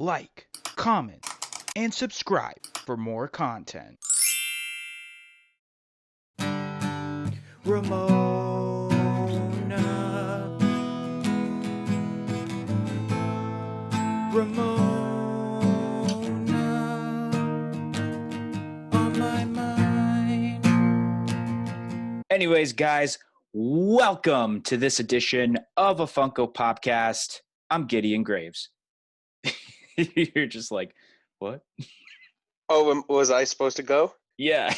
like, comment, and subscribe for more content. On my mind. Anyways, guys, welcome to this edition of a Funko Popcast. I'm Gideon Graves. You're just like, what? Oh, was I supposed to go? Yeah.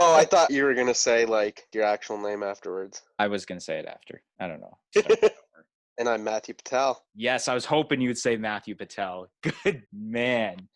Oh, I thought you were going to say, like, your actual name afterwards. I was going to say it after. I don't know. And I'm Matthew Patel. Yes, I was hoping you would say Matthew Patel. Good man.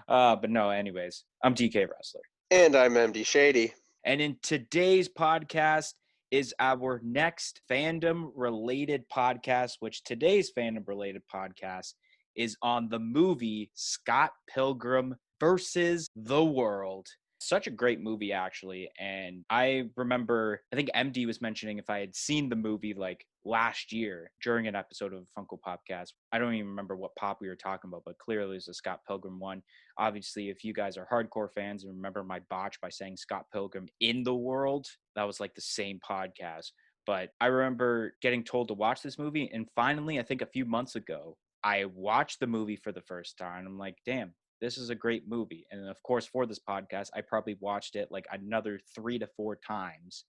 But no, anyways, I'm DK Wrestler. And I'm MD Shady. And in today's podcast is our next fandom-related podcast, which today's fandom-related podcast is on the movie Scott Pilgrim versus the World. Such a great movie, actually. And I remember, I think MD was mentioning if I had seen the movie like last year during an episode of Funko Popcast. I don't even remember what pop we were talking about, but clearly it was the Scott Pilgrim one. Obviously, if you guys are hardcore fans and remember my botch by saying Scott Pilgrim in the World, that was like the same podcast. But I remember getting told to watch this movie. And finally, I think a few months ago, I watched the movie for the first time. I'm like, damn, this is a great movie. And of course, for this podcast, I probably watched it like another 3 to 4 times.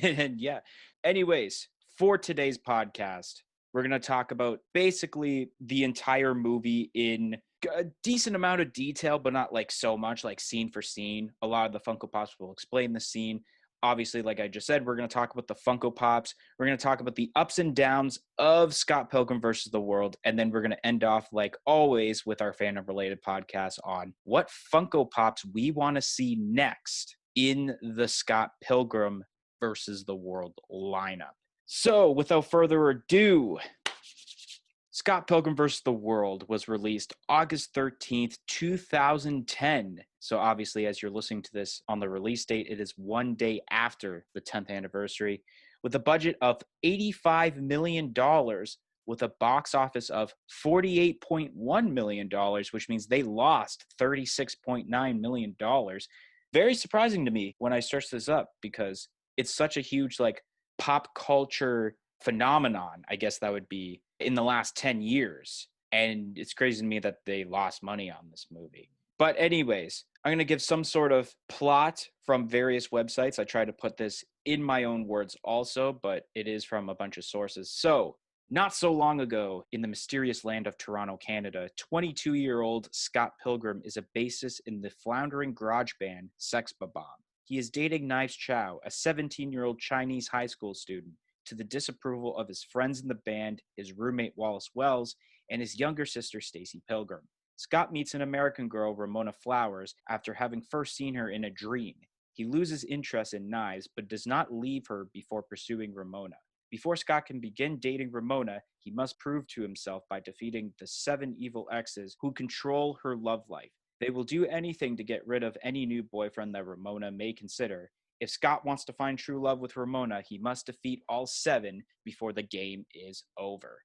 And yeah, anyways, for today's podcast, we're going to talk about basically the entire movie in a decent amount of detail, but not like so much, like scene for scene. A lot of the Funko Pops will explain the scene. Obviously, like I just said, we're going to talk about the Funko Pops. We're going to talk about the ups and downs of Scott Pilgrim versus the World. And then we're going to end off, like always, with our fandom-related podcast on what Funko Pops we want to see next in the Scott Pilgrim versus the World lineup. So, without further ado, Scott Pilgrim vs. the World was released August 13th, 2010. So obviously, as you're listening to this on the release date, it is one day after the 10th anniversary, with a budget of $85 million, with a box office of $48.1 million, which means they lost $36.9 million. Very surprising to me when I searched this up, because it's such a huge, like, pop culture phenomenon, I guess that would be, in the last 10 years. And it's crazy to me that they lost money on this movie. But anyways, I'm going to give some sort of plot from various websites. I try to put this in my own words also, but it is from a bunch of sources. So, not so long ago, in the mysterious land of Toronto, Canada, 22-year-old Scott Pilgrim is a bassist in the floundering garage band Sex Bob-Omb. He is dating Knives Chow, a 17-year-old Chinese high school student, to the disapproval of his friends in the band, his roommate Wallace Wells, and his younger sister Stacy Pilgrim. Scott meets an American girl, Ramona Flowers, after having first seen her in a dream. He loses interest in Knives, but does not leave her before pursuing Ramona. Before Scott can begin dating Ramona, he must prove to himself by defeating the 7 evil exes who control her love life. They will do anything to get rid of any new boyfriend that Ramona may consider. If Scott wants to find true love with Ramona, he must defeat all 7 before the game is over.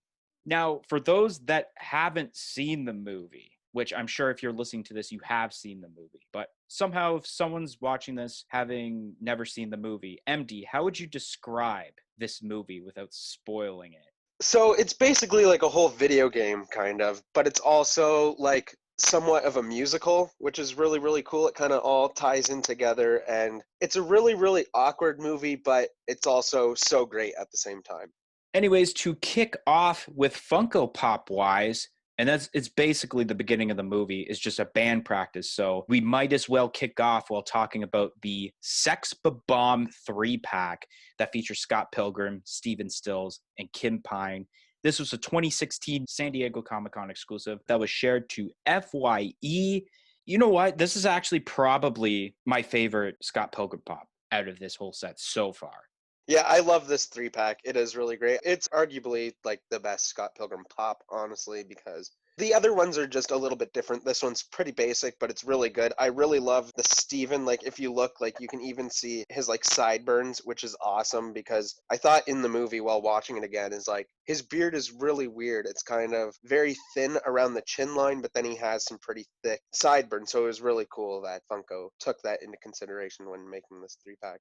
Now, for those that haven't seen the movie, which I'm sure if you're listening to this, you have seen the movie, but somehow if someone's watching this having never seen the movie, MD, how would you describe this movie without spoiling it? So it's basically like a whole video game, kind of, but it's also like somewhat of a musical, which is really, really cool. It kind of all ties in together, and it's a really, really awkward movie, but it's also so great at the same time. Anyways, to kick off with Funko Pop wise, and it's basically the beginning of the movie, is just a band practice. So we might as well kick off while talking about the Sex Bob-Omb 3-pack that features Scott Pilgrim, Steven Stills, and Kim Pine. This was a 2016 San Diego Comic-Con exclusive that was shared to FYE. You know what? This is actually probably my favorite Scott Pilgrim pop out of this whole set so far. Yeah, I love this 3-pack. It is really great. It's arguably like the best Scott Pilgrim pop, honestly, because The other ones are just a little bit different. This one's pretty basic, but it's really good. I really love the Steven. Like, if you look, like, you can even see his, like, sideburns, which is awesome because I thought in the movie while watching it again is, like, his beard is really weird. It's kind of very thin around the chin line, but then he has some pretty thick sideburns. So it was really cool that Funko took that into consideration when making this 3-pack.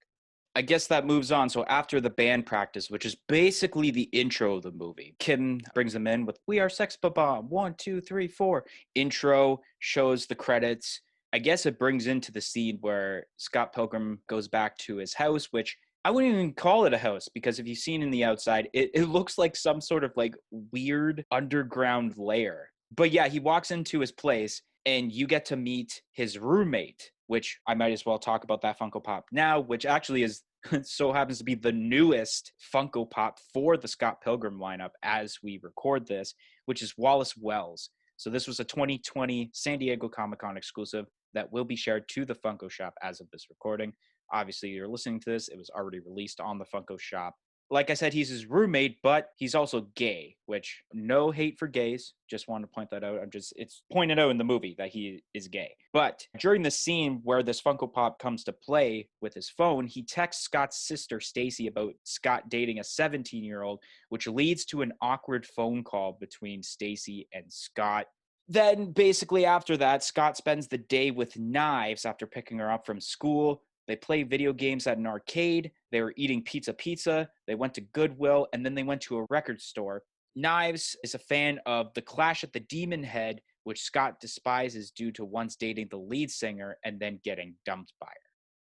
I guess that moves on. So after the band practice, which is basically the intro of the movie, Kim brings them in with "We are Sex Bob-Omb, 1, 2, 3, 4." Intro shows the credits. I guess it brings into the scene where Scott Pilgrim goes back to his house, which I wouldn't even call it a house because if you've seen in the outside, it looks like some sort of like weird underground lair. But yeah, he walks into his place and you get to meet his roommate, which I might as well talk about that Funko Pop now, which actually is so happens to be the newest Funko Pop for the Scott Pilgrim lineup as we record this, which is Wallace Wells. So this was a 2020 San Diego Comic-Con exclusive that will be shared to the Funko Shop as of this recording. Obviously, you're listening to this. It was already released on the Funko Shop. Like I said, he's his roommate, but he's also gay, which no hate for gays. Just wanted to point that out. It's pointed out in the movie that he is gay. But during the scene where this Funko Pop comes to play with his phone, he texts Scott's sister, Stacy, about Scott dating a 17-year-old, which leads to an awkward phone call between Stacy and Scott. Then basically after that, Scott spends the day with Knives after picking her up from school. They play video games at an arcade. They were eating pizza. They went to Goodwill, and then they went to a record store. Knives is a fan of The Clash at the Demon Head, which Scott despises due to once dating the lead singer and then getting dumped by her.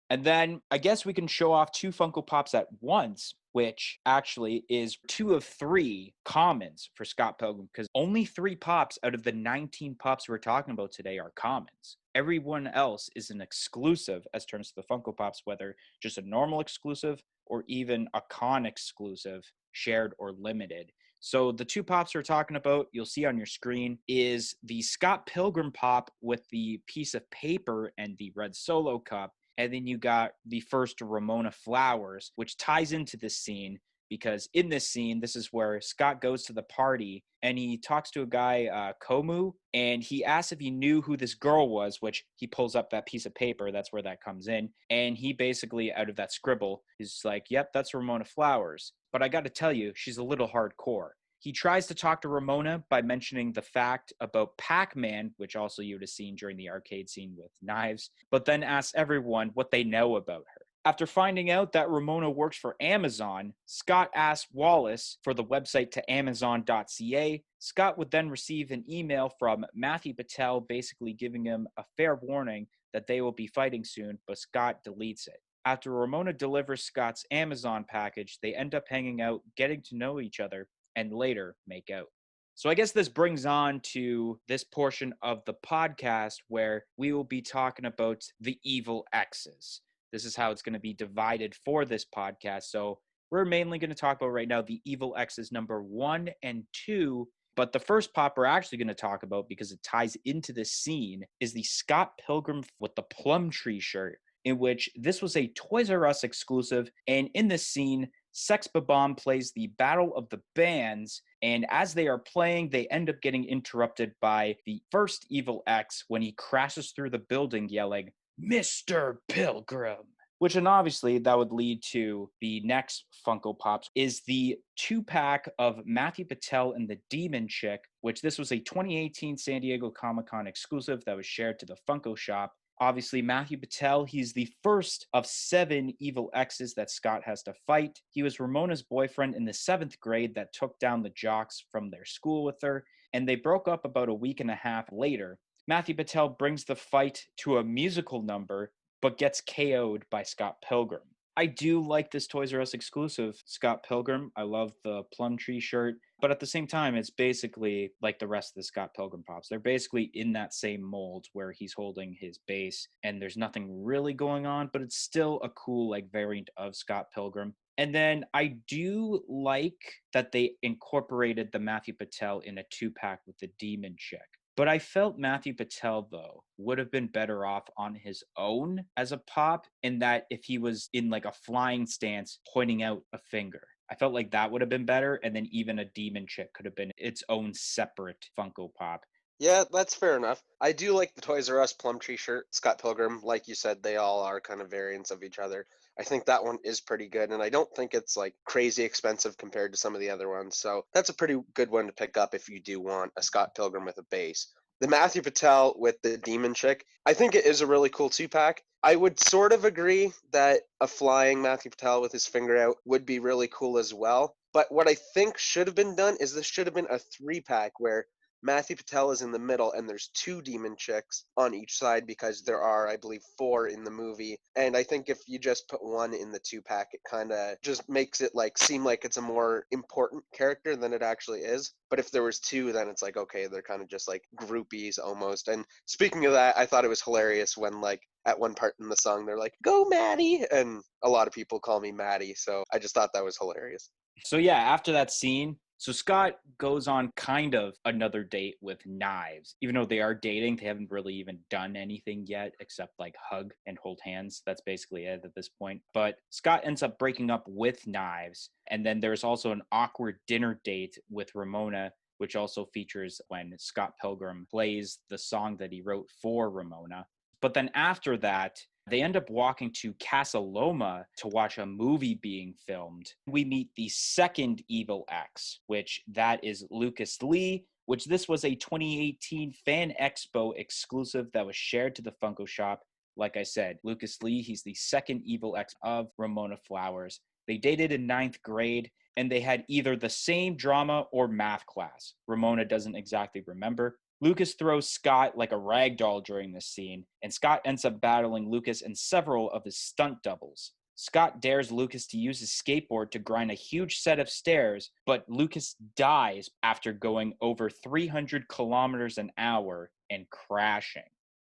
And then I guess we can show off 2 Funko Pops at once, which actually is 2 of 3 commons for Scott Pilgrim, because only 3 pops out of the 19 pops we're talking about today are commons. Everyone else is an exclusive as terms of the Funko Pops, whether just a normal exclusive or even a con exclusive, shared or limited. So the 2 pops we're talking about, you'll see on your screen, is the Scott Pilgrim pop with the piece of paper and the red Solo cup. And then you got the first Ramona Flowers, which ties into this scene because in this scene, this is where Scott goes to the party and he talks to a guy, Komu, and he asks if he knew who this girl was, which he pulls up that piece of paper. That's where that comes in. And he basically, out of that scribble, is like, yep, that's Ramona Flowers. But I got to tell you, she's a little hardcore. He tries to talk to Ramona by mentioning the fact about Pac-Man, which also you would have seen during the arcade scene with Knives, but then asks everyone what they know about her. After finding out that Ramona works for Amazon, Scott asks Wallace for the website to amazon.ca. Scott would then receive an email from Matthew Patel basically giving him a fair warning that they will be fighting soon, but Scott deletes it. After Ramona delivers Scott's Amazon package, they end up hanging out, getting to know each other, and later make out. So I guess this brings on to this portion of the podcast where we will be talking about the evil X's. This is how it's going to be divided for this podcast. So we're mainly going to talk about right now the evil X's number 1 and 2. But the first pop we're actually going to talk about, because it ties into this scene, is the Scott Pilgrim with the plum tree shirt, in which this was a Toys R Us exclusive. And in this scene, Sex Bob-Omb plays the Battle of the Bands, and as they are playing, they end up getting interrupted by the first Evil X when he crashes through the building yelling, "Mr. Pilgrim!" Which, and obviously, that would lead to the next Funko Pops, is the 2-pack of Matthew Patel and the Demon Chick, which this was a 2018 San Diego Comic-Con exclusive that was shared to the Funko Shop. Obviously, Matthew Patel, he's the first of 7 evil X's that Scott has to fight. He was Ramona's boyfriend in the 7th grade that took down the jocks from their school with her, and they broke up about a week and a half later. Matthew Patel brings the fight to a musical number, but gets KO'd by Scott Pilgrim. I do like this Toys R Us exclusive, Scott Pilgrim. I love the plum tree shirt. But at the same time, it's basically like the rest of the Scott Pilgrim Pops. They're basically in that same mold where he's holding his base and there's nothing really going on, but it's still a cool like variant of Scott Pilgrim. And then I do like that they incorporated the Matthew Patel in a 2-pack with the Demon Chick. But I felt Matthew Patel, though, would have been better off on his own as a pop, in that if he was in like a flying stance pointing out a finger. I felt like that would have been better, and then even a Demon Chick could have been its own separate Funko Pop. Yeah, that's fair enough. I do like the Toys R Us Plumtree shirt, Scott Pilgrim. Like you said, they all are kind of variants of each other. I think that one is pretty good, and I don't think it's like crazy expensive compared to some of the other ones. So that's a pretty good one to pick up if you do want a Scott Pilgrim with a base. The Matthew Patel with the Demon Chick, I think it is a really cool 2-pack. I would sort of agree that a flying Matthew Patel with his finger out would be really cool as well. But what I think should have been done is this should have been a 3-pack where Matthew Patel is in the middle, and there's 2 demon chicks on each side because there are, I believe, 4 in the movie. And I think if you just put one in the 2-pack, it kind of just makes it like seem like it's a more important character than it actually is. But if there was 2, then it's like, okay, they're kind of just like groupies almost. And speaking of that, I thought it was hilarious when like at one part in the song they're like, "Go Maddie," and a lot of people call me Maddie, so I just thought that was hilarious. So yeah, after that scene, so Scott goes on kind of another date with Knives. Even though they are dating, they haven't really even done anything yet except like hug and hold hands. That's basically it at this point. But Scott ends up breaking up with Knives. And then there's also an awkward dinner date with Ramona, which also features when Scott Pilgrim plays the song that he wrote for Ramona. But then after that, they end up walking to Casa Loma to watch a movie being filmed. We meet the second Evil X, which that is Lucas Lee, which this was a 2018 Fan Expo exclusive that was shared to the Funko shop. Like I said, Lucas Lee, he's the second Evil X of Ramona Flowers. They dated in ninth grade, and they had either the same drama or math class. Ramona doesn't exactly remember. Lucas throws Scott like a rag doll during this scene, and Scott ends up battling Lucas and several of his stunt doubles. Scott dares Lucas to use his skateboard to grind a huge set of stairs, but Lucas dies after going over 300 kilometers an hour and crashing.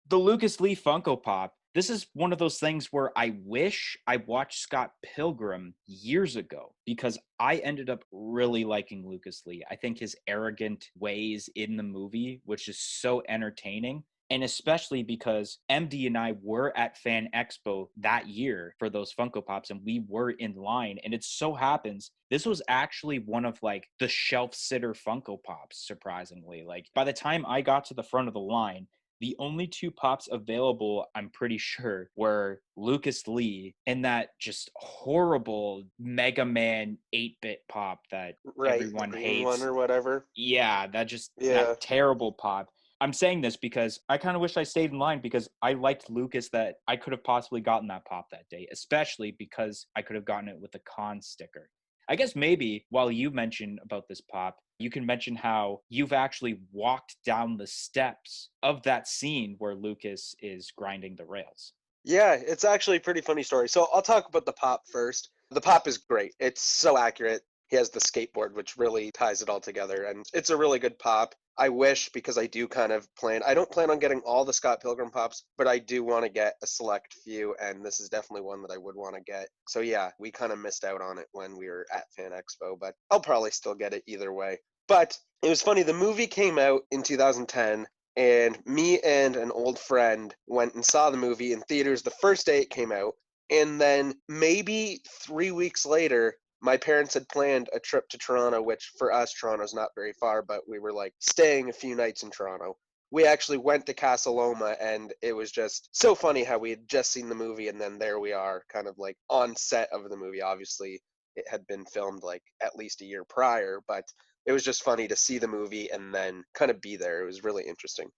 The Lucas Lee Funko Pop, this is one of those things where I wish I watched Scott Pilgrim years ago because I ended up really liking Lucas Lee. I think his arrogant ways in the movie, which is so entertaining. And especially because MD and I were at Fan Expo that year for those Funko Pops and we were in line. And it so happens this was actually one of like the shelf sitter Funko Pops, surprisingly. Like by the time I got to the front of the line, the only 2 pops available, I'm pretty sure, were Lucas Lee and that just horrible Mega Man 8-bit pop that Right, the everyone green one hates. or whatever. Yeah, Yeah. that terrible pop. I'm saying this because I kind of wish I stayed in line because I liked Lucas that I could have possibly gotten that pop that day, especially because I could have gotten it with a con sticker. I guess maybe while you mention about this pop, you can mention how you've actually walked down the steps of that scene where Lucas is grinding the rails. Yeah, it's actually a pretty funny story. So I'll talk about the pop first. The pop is great. It's so accurate. He has the skateboard, which really ties it all together, and it's a really good pop. I wish, because I do kind of plan, I don't plan on getting all the Scott Pilgrim pops, but I do want to get a select few, and this is definitely one that I would want to get. So yeah, we kind of missed out on it when we were at Fan Expo, but I'll probably still get it either way. But it was funny, the movie came out in 2010, and me and an old friend went and saw the movie in theaters the first day it came out. And then maybe 3 weeks later, my parents had planned a trip to Toronto, which for us, Toronto's not very far, but we were like staying a few nights in Toronto. We actually went to Casa Loma, and it was just so funny how we had just seen the movie, and then there we are, kind of like on set of the movie. Obviously, it had been filmed like at least a year prior, but it was just funny to see the movie and then kind of be there. It was really interesting.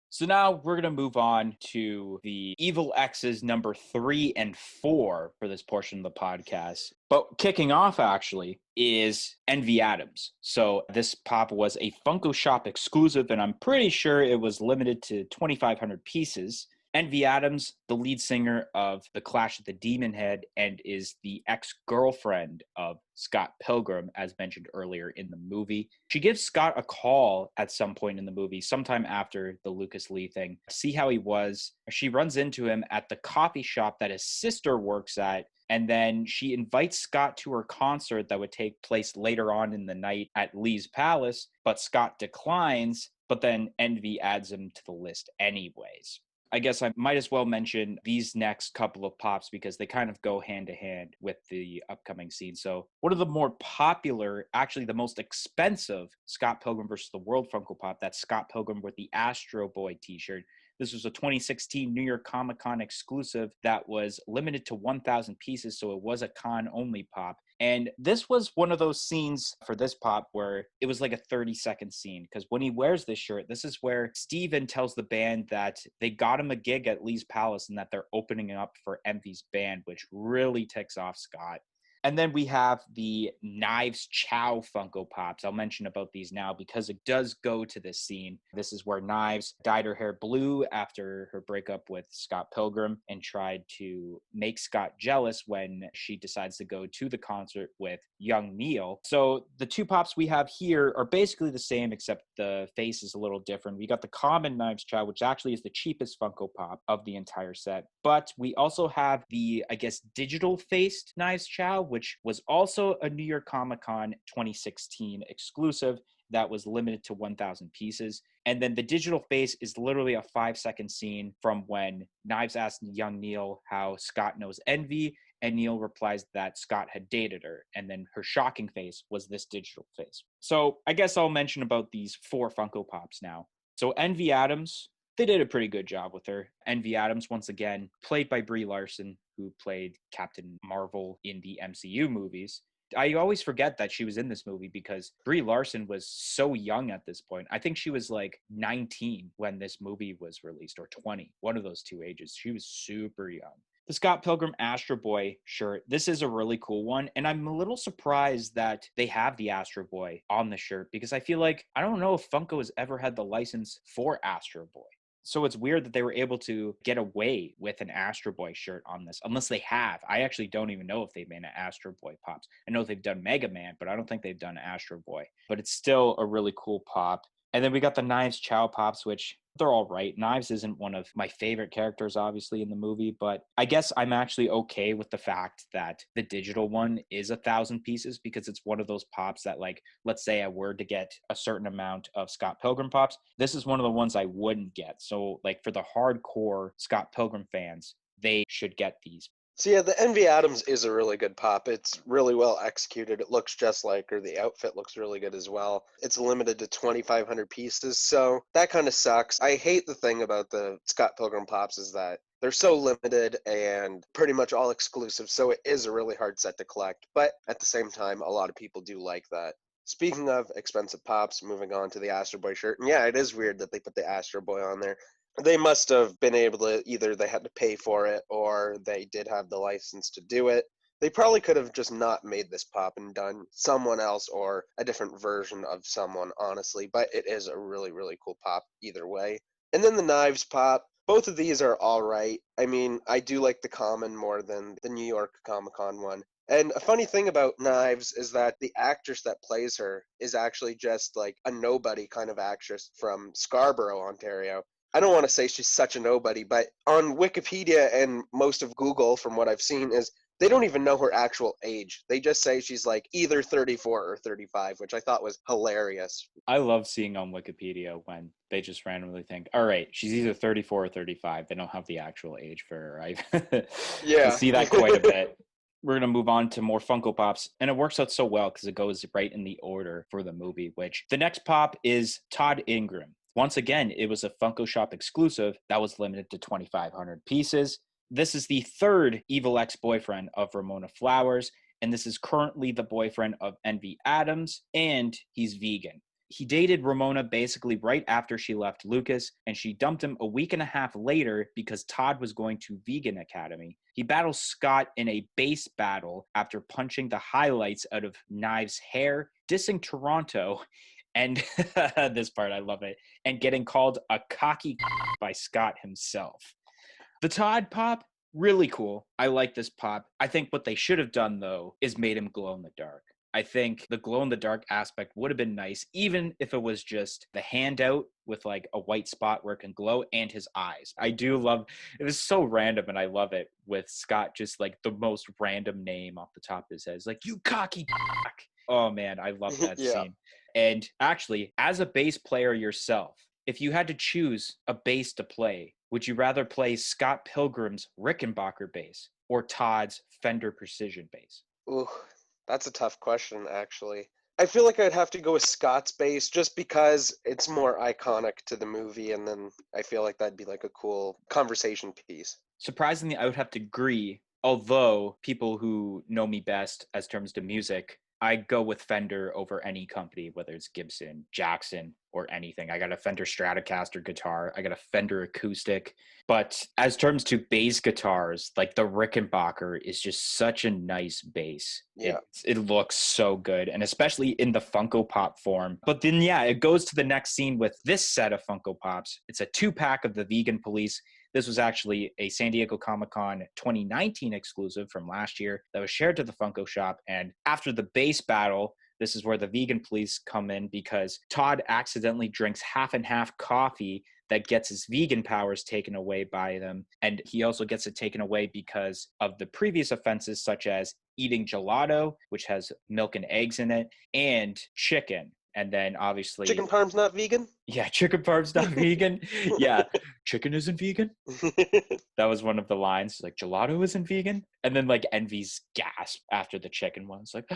So now we're going to move on to the Evil X's number 3 and 4 for this portion of the podcast. But kicking off actually is Envy Adams. So this pop was a Funko Shop exclusive, and I'm pretty sure it was limited to 2,500 pieces. Envy Adams, the lead singer of The Clash of the Demon Head, and is the ex-girlfriend of Scott Pilgrim, as mentioned earlier in the movie. She gives Scott a call at some point in the movie, sometime after the Lucas Lee thing, to see how he was. She runs into him at the coffee shop that his sister works at, and then she invites Scott to her concert that would take place later on in the night at Lee's Palace, but Scott declines, but then Envy adds him to the list anyways. I guess I might as well mention these next couple of pops because they kind of go hand to hand with the upcoming scene. So, one of the more popular, actually the most expensive Scott Pilgrim versus the World Funko Pop, that's Scott Pilgrim with the Astro Boy t-shirt. This was a 2016 New York Comic Con exclusive that was limited to 1,000 pieces, so it was a con-only pop. And this was one of those scenes for this pop where it was like a 30-second scene, because when he wears this shirt, this is where Steven tells the band that they got him a gig at Lee's Palace and that they're opening up for Envy's band, which really ticks off Scott. And then we have the Knives Chow Funko Pops. I'll mention about these now because it does go to this scene. This is where Knives dyed her hair blue after her breakup with Scott Pilgrim and tried to make Scott jealous when she decides to go to the concert with young Neil. So the two pops we have here are basically the same, except the face is a little different. We got the common Knives Chow, which actually is the cheapest Funko Pop of the entire set. But we also have the, I guess, digital-faced Knives Chow, which was also a New York Comic Con 2016 exclusive that was limited to 1,000 pieces. And then the digital face is literally a 5-second scene from when Knives asked young Neil how Scott knows Envy, and Neil replies that Scott had dated her. And then her shocking face was this digital face. So I guess I'll mention about these 4 Funko Pops now. So Envy Adams, they did a pretty good job with her. Envy Adams, once again, played by Brie Larson, who played Captain Marvel in the MCU movies. I always forget that she was in this movie because Brie Larson was so young at this point. I think she was like 19 when this movie was released, or 20, one of those two ages. She was super young. The Scott Pilgrim Astro Boy shirt, this is a really cool one, and I'm a little surprised that they have the Astro Boy on the shirt because I feel like, I don't know if Funko has ever had the license for Astro Boy. So it's weird that they were able to get away with an Astro Boy shirt on this, unless they have. I actually don't even know if they've made an Astro Boy pops. I know they've done Mega Man, but I don't think they've done Astro Boy. But it's still a really cool pop. And then we got the Knives Chow pops, which they're all right. Knives isn't one of my favorite characters, obviously, in the movie, but I guess I'm actually okay with the fact that the digital one is 1,000 pieces because it's one of those pops that, like, let's say I were to get a certain amount of Scott Pilgrim pops, this is one of the ones I wouldn't get. So, like, for the hardcore Scott Pilgrim fans, they should get these. So yeah, the Envy Adams is a really good pop. It's really well executed. It looks just like her. The outfit looks really good as well. It's limited to 2,500 pieces, so that kind of sucks. I hate the thing about the Scott Pilgrim pops is that they're so limited and pretty much all exclusive, so it is a really hard set to collect. But at the same time, a lot of people do like that. Speaking of expensive pops, moving on to the Astro Boy shirt, and yeah, it is weird that they put the Astro Boy on there. They must have been able to, either they had to pay for it or they did have the license to do it. They probably could have just not made this pop and done someone else or a different version of someone, honestly, but it is a really, really cool pop either way. And then the Knives pop, both of these are all right. I mean, I do like the common more than the New York Comic Con one. And a funny thing about Knives is that the actress that plays her is actually just like a nobody kind of actress from Scarborough, Ontario. I don't want to say she's such a nobody, but on Wikipedia and most of Google, from what I've seen, is they don't even know her actual age. They just say she's like either 34 or 35, which I thought was hilarious. I love seeing on Wikipedia when they just randomly think, all right, she's either 34 or 35. They don't have the actual age for her. I Yeah. see that quite a bit. We're going to move on to more Funko Pops, and it works out so well because it goes right in the order for the movie, which the next pop is Todd Ingram. Once again, it was a Funko Shop exclusive that was limited to 2,500 pieces. This is the third evil ex-boyfriend of Ramona Flowers, and this is currently the boyfriend of Envy Adams, and he's vegan. He dated Ramona basically right after she left Lucas, and she dumped him a week and a half later because Todd was going to Vegan Academy. He battles Scott in a base battle after punching the highlights out of Knives' hair, dissing Toronto, and this part, I love it, and getting called a cocky by Scott himself. The Todd pop, really cool. I like this pop. I think what they should have done, though, is made him glow in the dark. I think the glow in the dark aspect would have been nice, even if it was just the handout with like a white spot where it can glow and his eyes. I do love, it was so random and I love it with Scott, just like the most random name off the top of his head. It's like, you cocky. Oh man, I love that Yeah. scene. And actually, as a bass player yourself, if you had to choose a bass to play, Would you rather play Scott Pilgrim's Rickenbacker bass or Todd's Fender Precision bass? Ooh, that's a tough question, actually. I feel like I'd have to go with Scott's bass just because it's more iconic to the movie, and then I feel like that'd be like a cool conversation piece. Surprisingly, I would have to agree. Although people who know me best as terms to music, I go with Fender over any company, whether it's Gibson, Jackson, or anything. I got a Fender Stratocaster guitar. I got a Fender acoustic. But as terms to bass guitars, like the Rickenbacker is just such a nice bass. Yeah. It looks so good, and especially in the Funko Pop form. But then, yeah, it goes to the next scene with this set of Funko Pops. It's a 2-pack of the Vegan Police. This was actually a San Diego Comic-Con 2019 exclusive from last year that was shared to the Funko shop. And after the base battle, this is where the Vegan Police come in because Todd accidentally drinks half and half coffee that gets his vegan powers taken away by them. And he also gets it taken away because of the previous offenses, such as eating gelato, which has milk and eggs in it, and chicken. And then obviously Chicken parm's not vegan? yeah, chicken parm's not vegan. Yeah, chicken isn't vegan. That was one of the lines, like gelato isn't vegan. And then like Envy's gasp after the chicken one. It's like,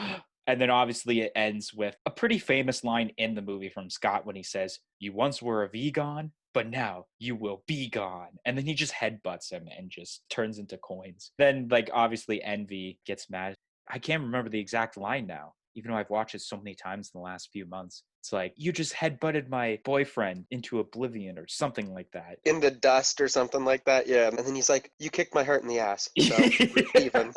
and then obviously it ends with a pretty famous line in the movie from Scott when he says, "You once were a vegan, but now you will be gone." And then he just headbutts him and just turns into coins. Then like obviously Envy gets mad. I can't remember the exact line now, even though I've watched it so many times in the last few months. It's like, you just headbutted my boyfriend into oblivion or something like that. Into dust or something like that, yeah. And then he's like, you kicked my heart in the ass, so we're even.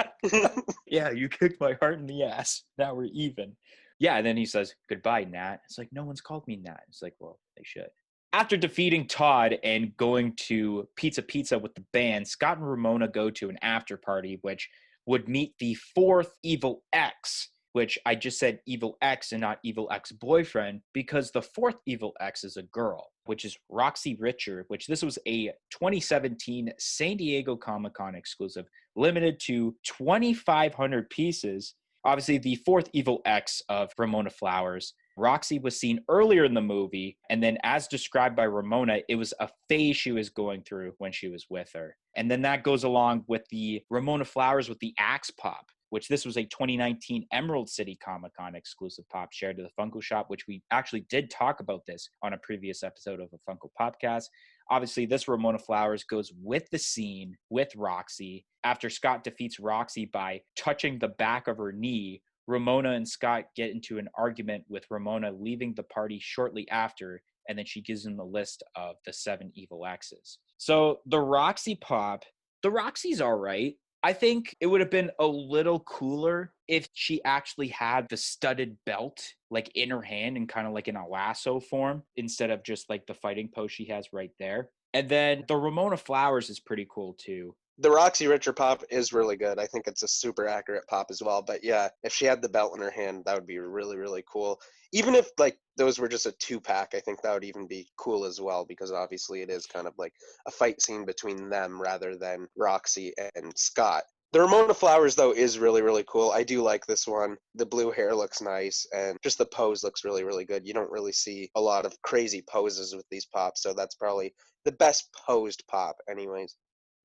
Yeah, you kicked my heart in the ass. Now we're even. Yeah, and then he says, goodbye, Nat. It's like, no one's called me Nat. It's like, well, they should. After defeating Todd and going to Pizza with the band, Scott and Ramona go to an after party, which would meet the 4th Evil X, which I just said Evil X and not Evil X boyfriend, because the 4th Evil X is a girl, which is Roxy Ritcher, which this was a 2017 San Diego Comic-Con exclusive, limited to 2,500 pieces. Obviously, the 4th Evil X of Ramona Flowers. Roxy was seen earlier in the movie, and then as described by Ramona, it was a phase she was going through when she was with her. And then that goes along with the Ramona Flowers with the Axe Pop, which this was a 2019 Emerald City Comic-Con exclusive pop shared to the Funko shop, which we actually did talk about this on a previous episode of a Funko Popcast. Obviously, this Ramona Flowers goes with the scene with Roxy. After Scott defeats Roxy by touching the back of her knee, Ramona and Scott get into an argument with Ramona leaving the party shortly after, and then she gives him the list of the 7 evil X's. So the Roxy pop, the Roxy's all right. I think it would have been a little cooler if she actually had the studded belt like in her hand and kind of like in a lasso form instead of just like the fighting pose she has right there. And then the Ramona Flowers is pretty cool too. The Roxy Ritcher pop is really good. I think it's a super accurate pop as well. But yeah, if she had the belt in her hand, that would be really, really cool. Even if like those were just a 2-pack, I think that would even be cool as well, because obviously it is kind of like a fight scene between them rather than Roxy and Scott. The Ramona Flowers, though, is really, really cool. I do like this one. The blue hair looks nice, and just the pose looks really, really good. You don't really see a lot of crazy poses with these pops, so that's probably the best posed pop anyways.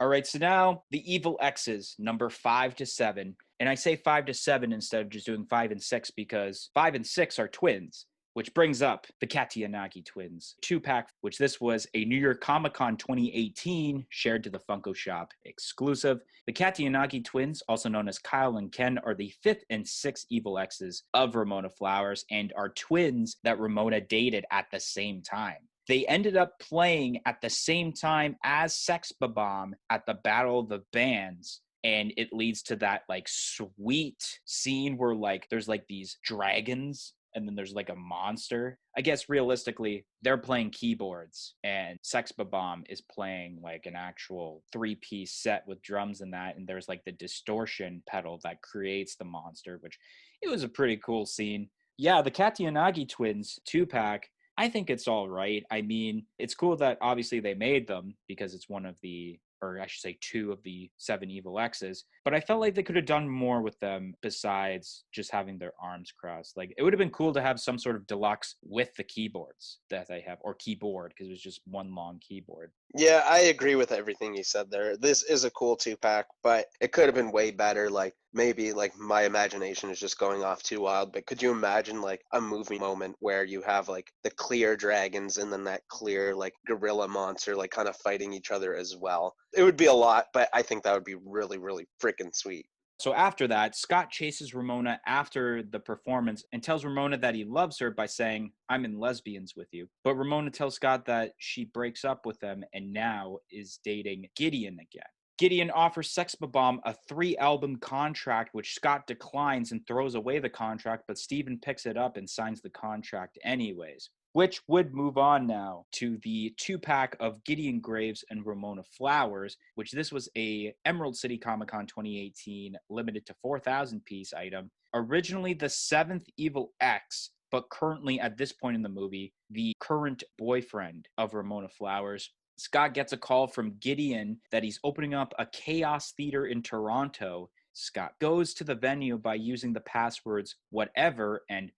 All right, so now the evil X's, number 5 to 7. And I say 5 to 7 instead of just doing 5 and 6 because 5 and 6 are twins, which brings up the Katayanagi twins 2-pack, which this was a New York Comic-Con 2018 shared to the Funko shop exclusive. The Katayanagi twins, also known as Kyle and Ken, are the 5th and 6th evil X's of Ramona Flowers and are twins that Ramona dated at the same time. They ended up playing at the same time as Sex Bob-Omb at the Battle of the Bands. And it leads to that like sweet scene where like there's like these dragons and then there's like a monster. I guess realistically, they're playing keyboards and Sex Bob-Omb is playing like an actual 3-piece set with drums and that. And there's like the distortion pedal that creates the monster, which it was a pretty cool scene. Yeah, the Katayanagi twins 2-pack. I think it's all right. I mean, it's cool that obviously they made them because it's one of the or I should say 2 of the 7 evil X's. But I felt like they could have done more with them besides just having their arms crossed. Like, it would have been cool to have some sort of deluxe with the keyboards that they have, or keyboard, because it was just one long keyboard. Yeah, I agree with everything you said there. This is a cool 2-pack, but it could have been way better. Like, maybe like my imagination is just going off too wild, but could you imagine like a movie moment where you have like the clear dragons and then that clear like gorilla monster like kind of fighting each other as well? It would be a lot, but I think that would be really, really freaking sweet. So after that, Scott chases Ramona after the performance and tells Ramona that he loves her by saying, "I'm in lesbians with you." But Ramona tells Scott that she breaks up with him and now is dating Gideon again. Gideon offers Sex Bob-Omb a 3-album contract, which Scott declines and throws away the contract, but Steven picks it up and signs the contract anyways. Which would move on now to the 2-pack of Gideon Graves and Ramona Flowers, which this was a Emerald City Comic Con 2018 limited to 4,000 piece item. Originally the 7th Evil X, but currently at this point in the movie, the current boyfriend of Ramona Flowers. Scott gets a call from Gideon that he's opening up a Chaos Theater in Toronto. Scott goes to the venue by using the passwords whatever and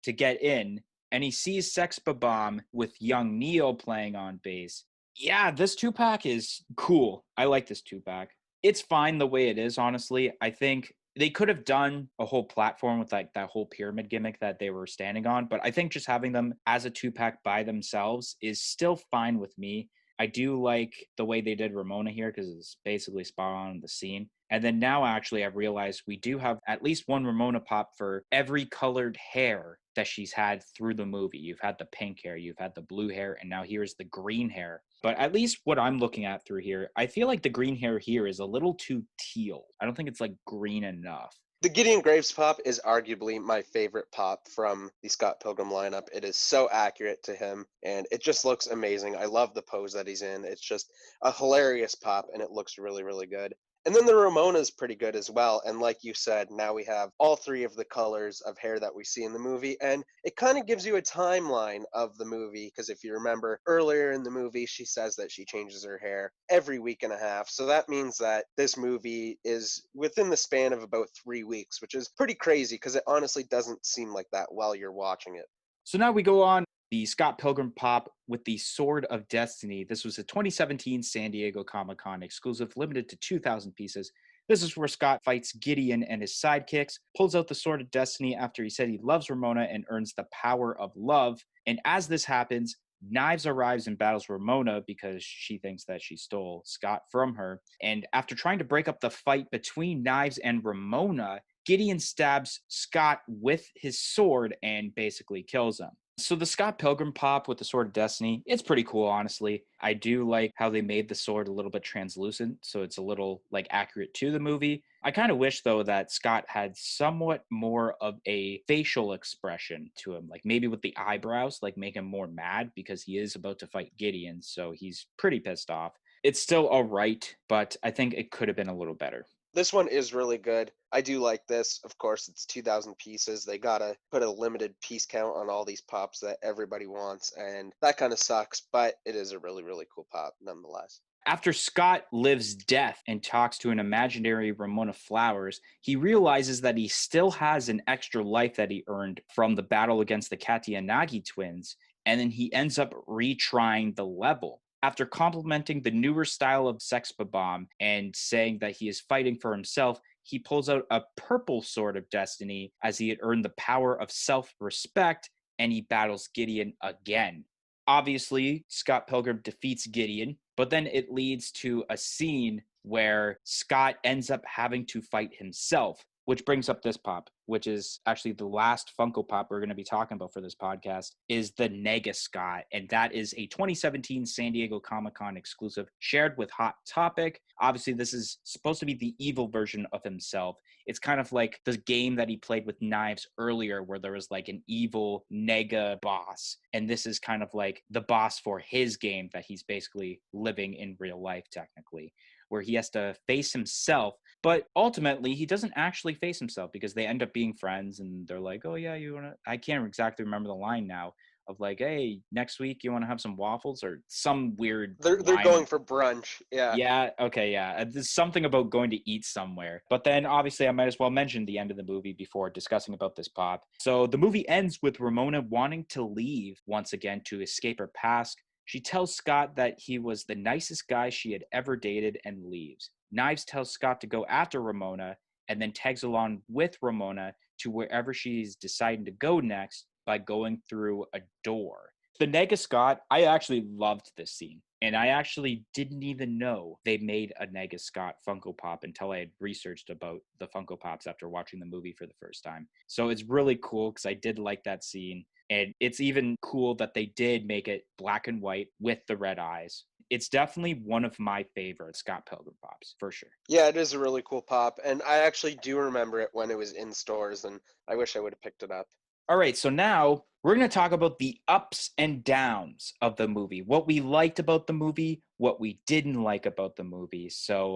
to get in, and he sees Sex Bob-Omb with young Neo playing on bass. Yeah, this 2-pack is cool. I like this 2-pack. It's fine the way it is, honestly. I think they could have done a whole platform with like that whole pyramid gimmick that they were standing on, but I think just having them as a 2-pack by themselves is still fine with me. I do like the way they did Ramona here because it's basically spot on the scene. And then now actually I've realized we do have at least one Ramona pop for every colored hair that she's had through the movie. You've had the pink hair, you've had the blue hair, and now here's the green hair. But at least what I'm looking at through here, I feel like the green hair here is a little too teal. I don't think it's like green enough. The Gideon Graves pop is arguably my favorite pop from the Scott Pilgrim lineup. It is so accurate to him, and it just looks amazing. I love the pose that he's in. It's just a hilarious pop, and it looks really, really good. And then the Ramona is pretty good as well. And like you said, now we have all 3 of the colors of hair that we see in the movie. And it kind of gives you a timeline of the movie. Because if you remember earlier in the movie, she says that she changes her hair every week and a half. So that means that this movie is within the span of about 3 weeks, which is pretty crazy because it honestly doesn't seem like that while you're watching it. So now we go on the Scott Pilgrim pop with the Sword of Destiny. This was a 2017 San Diego Comic-Con exclusive, limited to 2,000 pieces. This is where Scott fights Gideon and his sidekicks, pulls out the Sword of Destiny after he said he loves Ramona and earns the power of love. And as this happens, Knives arrives and battles Ramona because she thinks that she stole Scott from her. And after trying to break up the fight between Knives and Ramona, Gideon stabs Scott with his sword and basically kills him. So the Scott Pilgrim pop with the Sword of Destiny, it's pretty cool, honestly. I do like how they made the sword a little bit translucent, so it's a little like accurate to the movie. I kind of wish though that Scott had somewhat more of a facial expression to him, like maybe with the eyebrows, like make him more mad because he is about to fight Gideon, so he's pretty pissed off. It's still all right, but I think it could have been a little better. This one is really good. I do like this. Of course, it's 2,000 pieces. They gotta put a limited piece count on all these pops that everybody wants, and that kind of sucks, but it is a really, really cool pop nonetheless. After Scott lives death and talks to an imaginary Ramona Flowers, he realizes that he still has an extra life that he earned from the battle against the Katayanagi twins, and then he ends up retrying the level. After complimenting the newer style of Sex Bob-Omb and saying that he is fighting for himself, he pulls out a purple Sword of Destiny as he had earned the power of self-respect, and he battles Gideon again. Obviously, Scott Pilgrim defeats Gideon, but then it leads to a scene where Scott ends up having to fight himself, which brings up this pop, which is actually the last Funko Pop we're going to be talking about for this podcast, is the Nega Scott. And that is a 2017 San Diego Comic-Con exclusive shared with Hot Topic. Obviously, this is supposed to be the evil version of himself. It's kind of like the game that he played with Knives earlier, where there was like an evil Nega boss. And this is kind of like the boss for his game that he's basically living in real life, technically, where he has to face himself. But ultimately, he doesn't actually face himself because they end up being friends and they're like, oh, yeah, you want to, I can't exactly remember the line now, of like, hey, next week you want to have some waffles or some weird They're line. going for brunch. Yeah. Yeah, okay, yeah. There's something about going to eat somewhere. But then obviously I might as well mention the end of the movie before discussing about this pop. So the movie ends with Ramona wanting to leave once again to escape her past. She tells Scott that he was the nicest guy she had ever dated and leaves. Knives tells Scott to go after Ramona and then tags along with Ramona to wherever she's deciding to go next by going through a door. The Nega Scott, I actually loved this scene. And I actually didn't even know they made a Nega Scott Funko Pop until I had researched about the Funko Pops after watching the movie for the first time. So it's really cool because I did like that scene. And it's even cool that they did make it black and white with the red eyes. It's definitely one of my favorite Scott Pilgrim Pops, for sure. Yeah, it is a really cool pop, and I actually do remember it when it was in stores, and I wish I would have picked it up. All right, so now we're going to talk about the ups and downs of the movie, what we liked about the movie, what we didn't like about the movie. So,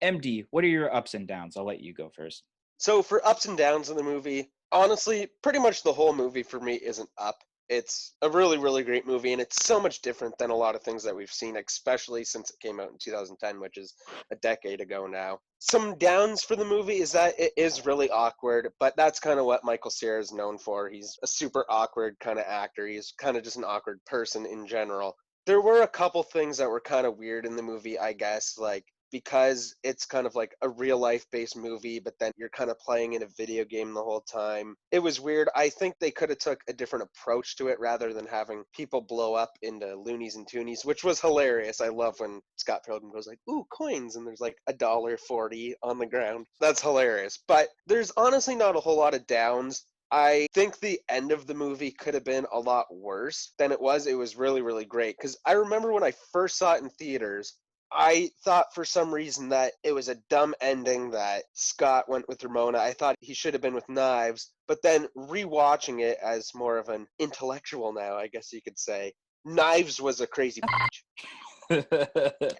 MD, what are your ups and downs? I'll let you go first. So for ups and downs in the movie, honestly, pretty much the whole movie for me isn't up. It's a really, really great movie, and it's so much different than a lot of things that we've seen, especially since it came out in 2010, which is a decade ago now. Some downs for the movie is that it is really awkward, but that's kind of what Michael Cera is known for. He's a super awkward kind of actor. He's kind of just an awkward person in general. There were a couple things that were kind of weird in the movie, I guess, like because it's kind of like a real life based movie, but then you're kind of playing in a video game the whole time. It was weird. I think they could have took a different approach to it rather than having people blow up into loonies and toonies, which was hilarious. I love when Scott Pilgrim goes like, "Ooh, coins," and there's like $1.40 on the ground. That's hilarious. But there's honestly not a whole lot of downs. I think the end of the movie could have been a lot worse than it was. It was really, really great. Because I remember when I first saw it in theaters, I thought for some reason that it was a dumb ending that Scott went with Ramona. I thought he should have been with Knives. But then rewatching it as more of an intellectual now, I guess you could say, Knives was a crazy bitch.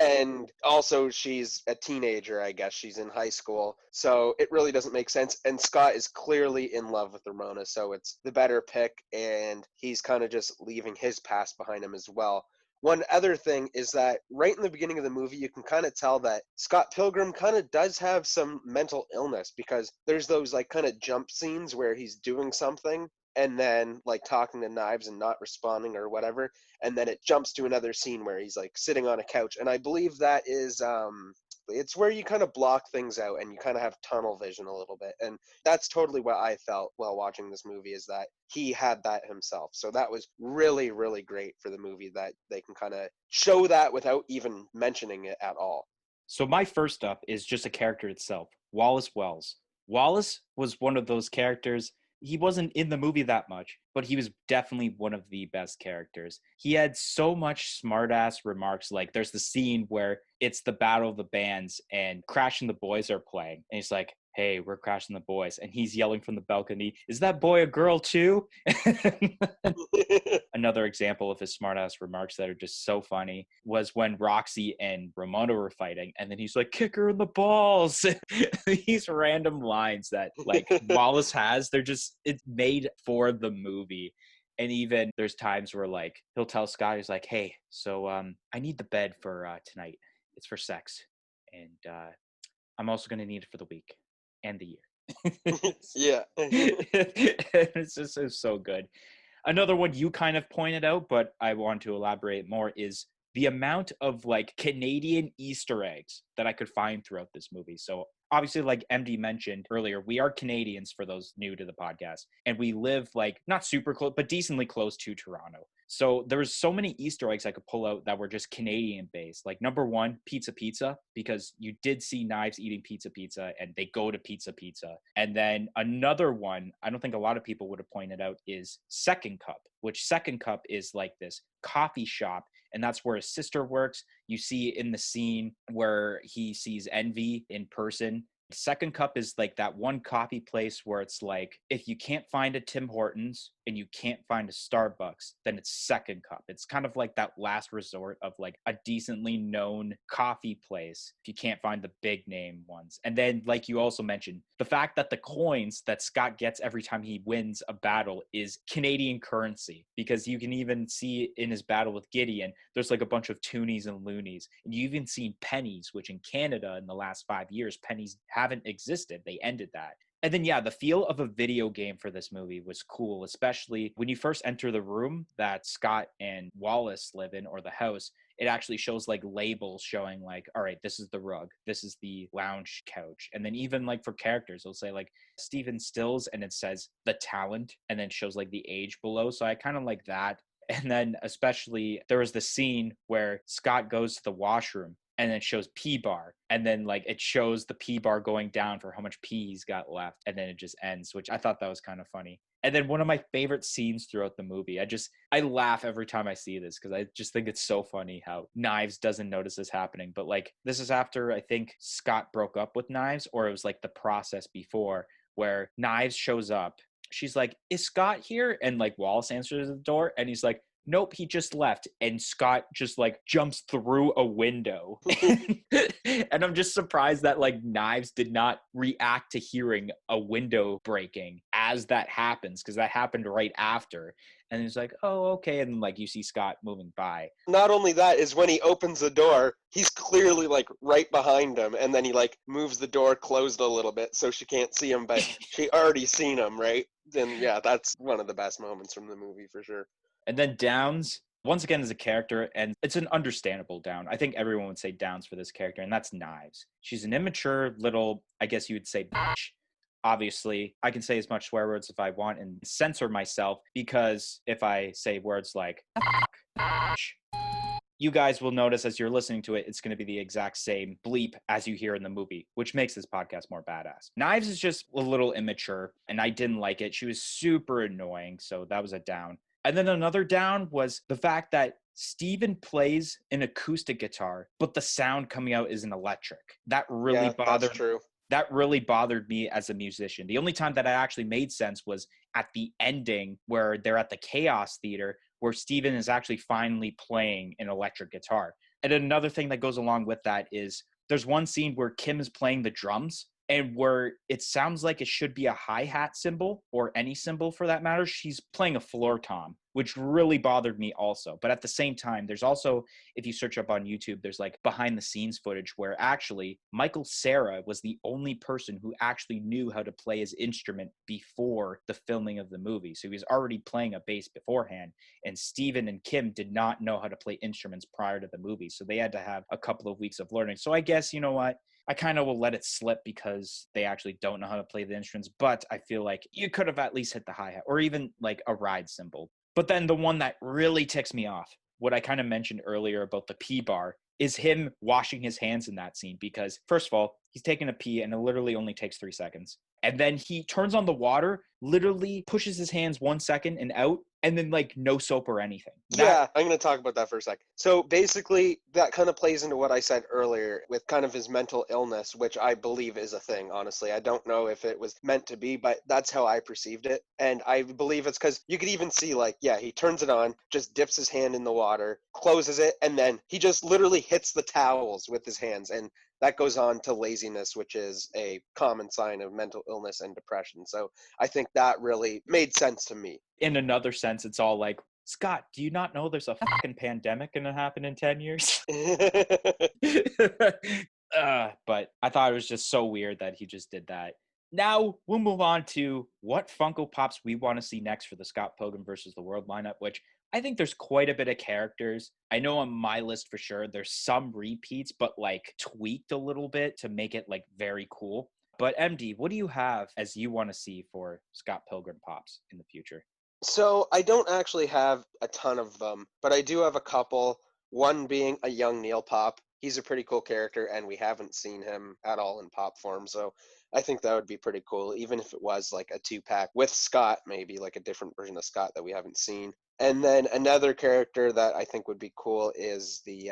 And also she's a teenager, I guess. She's in high school. So it really doesn't make sense. And Scott is clearly in love with Ramona. So it's the better pick. And he's kind of just leaving his past behind him as well. One other thing is that right in the beginning of the movie, you can kind of tell that Scott Pilgrim kind of does have some mental illness because there's those like kind of jump scenes where he's doing something and then like talking to Knives and not responding or whatever, and then it jumps to another scene where he's like sitting on a couch, and I believe that is it's where you kind of block things out and you kind of have tunnel vision a little bit. And that's totally what I felt while watching this movie, is that he had that himself. So that was really, really great for the movie that they can kind of show that without even mentioning it at all. So my first up is just a character itself, Wallace Wells. Wallace was one of those characters. He wasn't in the movie that much, but he was definitely one of the best characters. He had so much smart-ass remarks. Like there's the scene where it's the Battle of the Bands and Crash and the Boys are playing. And he's like, hey, we're Crash and the Boys. And he's yelling from the balcony, is that boy a girl too? Another example of his smart-ass remarks that are just so funny was when Roxy and Ramona were fighting, and then he's like, kick her in the balls. These random lines that like Wallace has, it's made for the movie. And even there's times where like he'll tell Scott, he's like, hey, so I need the bed for tonight. It's for sex. And I'm also gonna need it for the week and the year. Yeah. It's so good. Another one you kind of pointed out, but I want to elaborate more, is the amount of like Canadian Easter eggs that I could find throughout this movie. So obviously, like MD mentioned earlier, we are Canadians for those new to the podcast, and we live like not super close, but decently close to Toronto. So there was so many Easter eggs I could pull out that were just Canadian based. Like number one, pizza, because you did see Knives eating pizza, and they go to pizza. And then another one, I don't think a lot of people would have pointed out, is Second Cup, which Second Cup is like this coffee shop, and that's where his sister works. You see in the scene where he sees Envy in person. Second Cup is like that one coffee place where it's like, if you can't find a Tim Hortons, and you can't find a Starbucks, then it's Second Cup. It's kind of like that last resort of like a decently known coffee place if you can't find the big name ones. And then, like you also mentioned, the fact that the coins that Scott gets every time he wins a battle is Canadian currency, because you can even see in his battle with Gideon, there's like a bunch of toonies and loonies. And you even seen pennies, which in Canada in the last 5 years, pennies haven't existed. They ended that. And then, yeah, the feel of a video game for this movie was cool, especially when you first enter the room that Scott and Wallace live in, or the house. It actually shows like labels showing like, all right, this is the rug, this is the lounge couch. And then even like for characters, it'll say like Stephen Stills and it says the talent, and then shows like the age below. So I kind of like that. And then especially there was the scene where Scott goes to the washroom and then it shows P bar, and then like it shows the P bar going down for how much P he's got left, and then it just ends, which I thought that was kind of funny. And then one of my favorite scenes throughout the movie, I laugh every time I see this because I just think it's so funny how Knives doesn't notice this happening. But like this is after I think Scott broke up with Knives, or it was like the process before where Knives shows up. She's like, "Is Scott here?" And like Wallace answers the door and he's like, "Nope, he just left." And Scott just like jumps through a window. And I'm just surprised that like Knives did not react to hearing a window breaking as that happens, because that happened right after. And he's like, "Oh, okay." And like you see Scott moving by. Not only that, is when he opens the door, he's clearly like right behind him, and then he like moves the door closed a little bit so she can't see him, but she already seen him, right? Then yeah, that's one of the best moments from the movie for sure. And then Downs, once again, is a character, and it's an understandable down. I think everyone would say Downs for this character, and that's Knives. She's an immature little, I guess you would say, bitch. Obviously, I can say as much swear words if I want and censor myself, because if I say words like bitch, you guys will notice as you're listening to it, it's going to be the exact same bleep as you hear in the movie, which makes this podcast more badass. Knives is just a little immature, and I didn't like it. She was super annoying, so that was a down. And then another down was the fact that Steven plays an acoustic guitar, but the sound coming out is an electric. That really That's true. That really bothered me as a musician. The only time that it actually made sense was at the ending where they're at the Chaos Theater, where Steven is actually finally playing an electric guitar. And another thing that goes along with that is there's one scene where Kim is playing the drums, and where it sounds like it should be a hi-hat cymbal, or any cymbal for that matter, she's playing a floor tom, which really bothered me also. But at the same time, there's also, if you search up on YouTube, there's like behind the scenes footage where actually Michael Cera was the only person who actually knew how to play his instrument before the filming of the movie. So he was already playing a bass beforehand, and Steven and Kim did not know how to play instruments prior to the movie. So they had to have a couple of weeks of learning. So I guess, you know what? I kind of will let it slip because they actually don't know how to play the instruments, but I feel like you could have at least hit the hi-hat or even like a ride cymbal. But then the one that really ticks me off, what I kind of mentioned earlier about the pee bar, is him washing his hands in that scene, because first of all, he's taking a pee and it literally only takes 3 seconds. And then he turns on the water, literally pushes his hands 1 second and out, and then like no soap or anything. Yeah, I'm going to talk about that for a sec. So basically, that kind of plays into what I said earlier with kind of his mental illness, which I believe is a thing, honestly. I don't know if it was meant to be, but that's how I perceived it. And I believe it's because you could even see, like, yeah, he turns it on, just dips his hand in the water, closes it, and then he just literally hits the towels with his hands. And that goes on to laziness, which is a common sign of mental illness and depression. So I think that really made sense to me. In another sense, it's all like, Scott, do you not know there's a fucking pandemic gonna happen in 10 years? But I thought it was just so weird that he just did that. Now we'll move on to what Funko Pops we want to see next for the Scott Pilgrim versus the World lineup, which I think there's quite a bit of characters. I know on my list for sure there's some repeats, but like tweaked a little bit to make it like very cool. But MD, what do you have as you want to see for Scott Pilgrim Pops in the future? So I don't actually have a ton of them, but I do have a couple. One being a young Neil Pop. He's a pretty cool character, and we haven't seen him at all in pop form. So I think that would be pretty cool, even if it was like a 2-pack with Scott, maybe like a different version of Scott that we haven't seen. And then another character that I think would be cool is the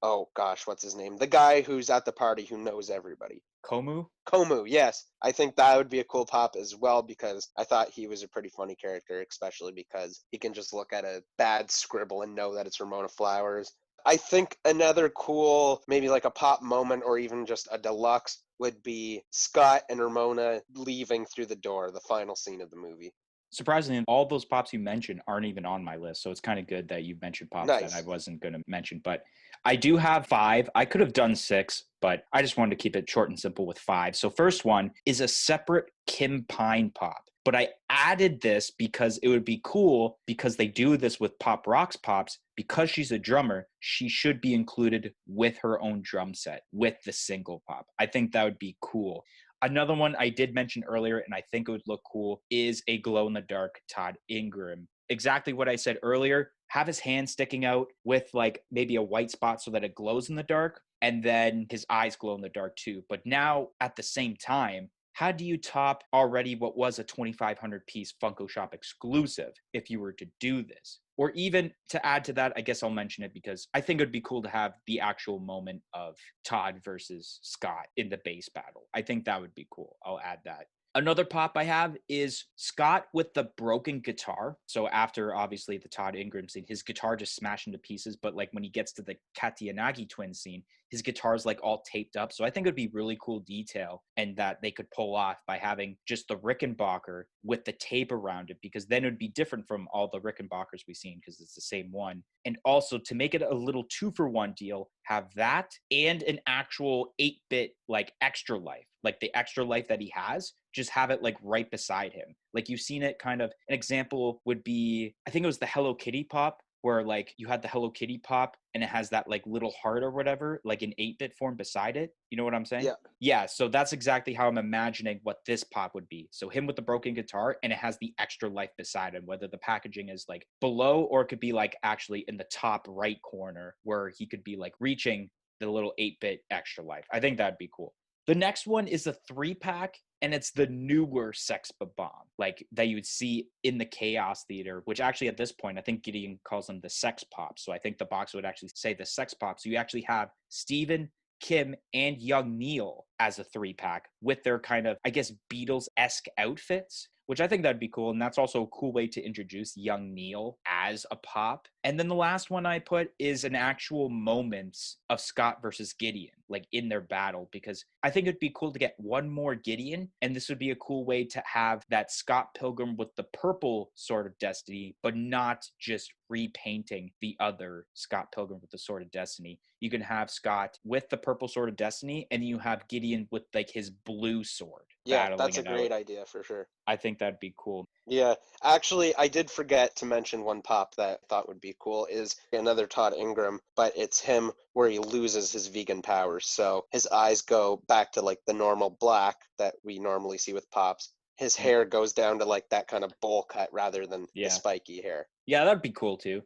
oh gosh, what's his name? The guy who's at the party who knows everybody. Komu? Komu, yes. I think that would be a cool pop as well because I thought he was a pretty funny character, especially because he can just look at a bad scribble and know that it's Ramona Flowers. I think another cool, maybe like a pop moment or even just a deluxe would be Scott and Ramona leaving through the door, the final scene of the movie. Surprisingly, all those pops you mentioned aren't even on my list. So it's kind of good that you mentioned pops that I Nice. wasn't going to mention. But I do have 5. I could have done 6, but I just wanted to keep it short and simple with 5. So first one is a separate Kim Pine pop. But I added this because it would be cool because they do this with Pop Rocks pops. Because she's a drummer, she should be included with her own drum set, with the single pop. I think that would be cool. Another one I did mention earlier, and I think it would look cool, is a glow-in-the-dark Todd Ingram. Exactly what I said earlier. Have his hand sticking out with like maybe a white spot so that it glows in the dark, and then his eyes glow in the dark too. But now, at the same time, how do you top already what was a 2,500 piece Funko Shop exclusive if you were to do this? Or even to add to that, I guess I'll mention it because I think it'd be cool to have the actual moment of Todd versus Scott in the base battle. I think that would be cool. I'll add that. Another pop I have is Scott with the broken guitar. So after obviously the Todd Ingram scene, his guitar just smashed into pieces. But like when he gets to the Katayanagi twin scene, his guitar's like all taped up. So I think it'd be really cool detail and that they could pull off by having just the Rickenbacker with the tape around it, because then it would be different from all the Rickenbackers we've seen because it's the same one. And also to make it a little 2-for-1 deal, have that and an actual 8-bit like extra life, like the extra life that he has, just have it like right beside him. Like you've seen it kind of, an example would be, I think it was the Hello Kitty pop, where like you had the Hello Kitty pop and it has that like little heart or whatever, like in 8-bit form beside it. You know what I'm saying? Yeah. Yeah. So that's exactly how I'm imagining what this pop would be. So him with the broken guitar and it has the extra life beside him, whether the packaging is like below or it could be like actually in the top right corner where he could be like reaching the little 8-bit extra life. I think that'd be cool. The next one is a 3-pack, and it's the newer Sex Bob-Omb, like that you would see in the Chaos Theater, which actually at this point, I think Gideon calls them the Sex Pops. So I think the box would actually say the Sex Pops. So you actually have Steven, Kim, and young Neil as a 3-pack with their kind of, I guess, Beatles-esque outfits, which I think that'd be cool. And that's also a cool way to introduce young Neil as a pop. And then the last one I put is an actual moments of Scott versus Gideon, like in their battle, because I think it'd be cool to get one more Gideon. And this would be a cool way to have that Scott Pilgrim with the purple Sword of Destiny, but not just repainting the other Scott Pilgrim with the Sword of Destiny. You can have Scott with the purple Sword of Destiny, and you have Gideon with like his blue sword. Yeah, that's a great idea for sure. I think that'd be cool. Yeah, actually, I did forget to mention one pop that I thought would be cool is another Todd Ingram, but it's him where he loses his vegan powers. So his eyes go back to like the normal black that we normally see with pops. His hair goes down to like that kind of bowl cut rather than the spiky hair. Yeah, that'd be cool too.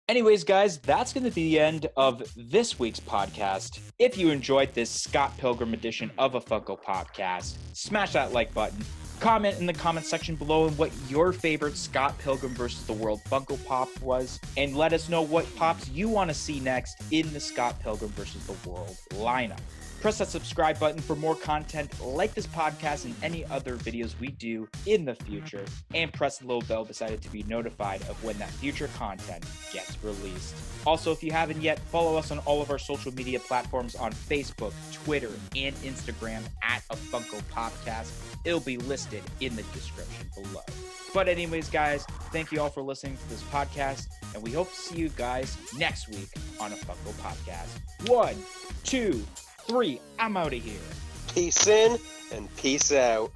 Anyways, guys, that's going to be the end of this week's podcast. If you enjoyed this Scott Pilgrim edition of a Funko Popcast, smash that like button. Comment in the comment section below what your favorite Scott Pilgrim versus the World Funko Pop was, and let us know what pops you want to see next in the Scott Pilgrim versus the World lineup. Press that subscribe button for more content like this podcast and any other videos we do in the future, and press the little bell beside it to be notified of when that future content gets released. Also, if you haven't yet, follow us on all of our social media platforms on Facebook, Twitter, and Instagram at a Funko Popcast. It'll be listed in the description below. But anyways, guys, thank you all for listening to this podcast, and we hope to see you guys next week on a Funko Popcast. 1, 2, 3, I'm out of here. Peace in and peace out.